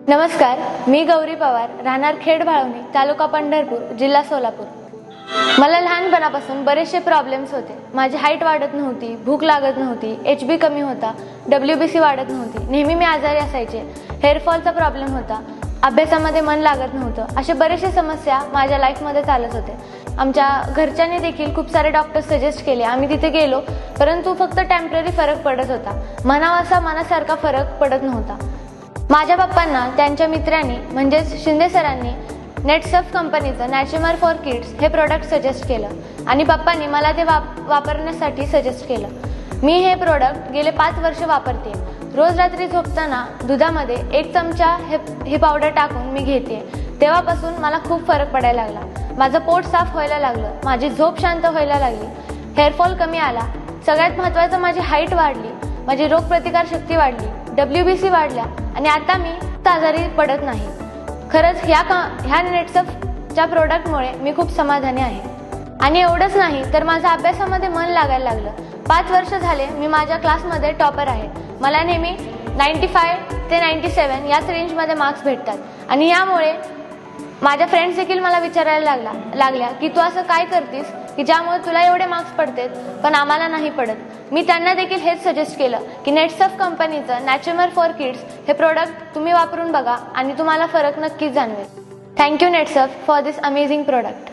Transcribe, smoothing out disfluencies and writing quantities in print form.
नमस्कार, मी गौरी पवार, राहणार खेड भाळवणी, तालुका पंढरपूर, जिल्हा सोलापूर। मला लहानपणापासून बरेचसे प्रॉब्लेम्स होते। माझी हाईट वाढत नव्हती, भूक लागत नव्हती, HB कमी होता, WBC वाढत नव्हती, नेहमी मी आजारी असायचे, हेअरफॉलचा प्रॉब्लेम होता, अभ्यासामध्ये मन लागत नव्हतं। असे बरेचसे समस्या माझ्या लाईफमध्ये चालत होते। आमच्या घरच्यांनी देखील खूप सारे डॉक्टर सजेस्ट केले। आम्ही तिथे गेलो, परंतु फक्त टेम्पररी फरक पडत होता, म्हणावा असा मनासारखा फरक पडत नव्हता। माझ्या पप्पांना त्यांच्या मित्रांनी म्हणजेच शिंदे सरांनी नेटसर्फ कंपनीचं नॅचुमर फॉर किड्स हे प्रोडक्ट सजेस्ट केलं आणि पप्पांनी मला ते वापरण्यासाठी सजेस्ट केलं। मी हे प्रोडक्ट गेले 5 वर्ष वापरते। रोज रात्री झोपताना दुधामध्ये 1 चमचा ही पावडर टाकून मी घेते। तेव्हापासून मला खूप फरक पडायला लागला। माझं पोट साफ व्हायला लागलं, माझी झोप शांत व्हायला लागली, हेअरफॉल कमी आला, सगळ्यात महत्त्वाचं माझी हाईट वाढली, माझी रोगप्रतिकार शक्ती वाढली, WBC वाढल्या आणि आता मी आजारी पडत नाही। खरंच ह्या नेटसर्फच्या प्रोडक्टमुळे मी खूप समाधानी आहे। आणि एवढंच नाही तर माझ्या अभ्यासामध्ये मन लागायला लागलं। 5 वर्ष झाले मी माझ्या क्लासमध्ये टॉपर आहे। मला नेहमी 95 ते 97 याच रेंजमध्ये मार्क्स भेटतात आणि यामुळे माझ्या फ्रेंड्स देखील मला विचारायला लागल्या की तू असं काय करतीस की ज्यामुळे तुला एवढे मार्क्स पडतात पण आम्हाला नाही पडत। मी त्यांना देखील हेच सजेस्ट केलं की नेटसर्फ कंपनीचं नॅचुमर फॉर किड्स हे प्रोडक्ट तुम्ही वापरून बघा आणि तुम्हाला फरक नक्कीच जाणवेल। Thank you Netsurf for this amazing product.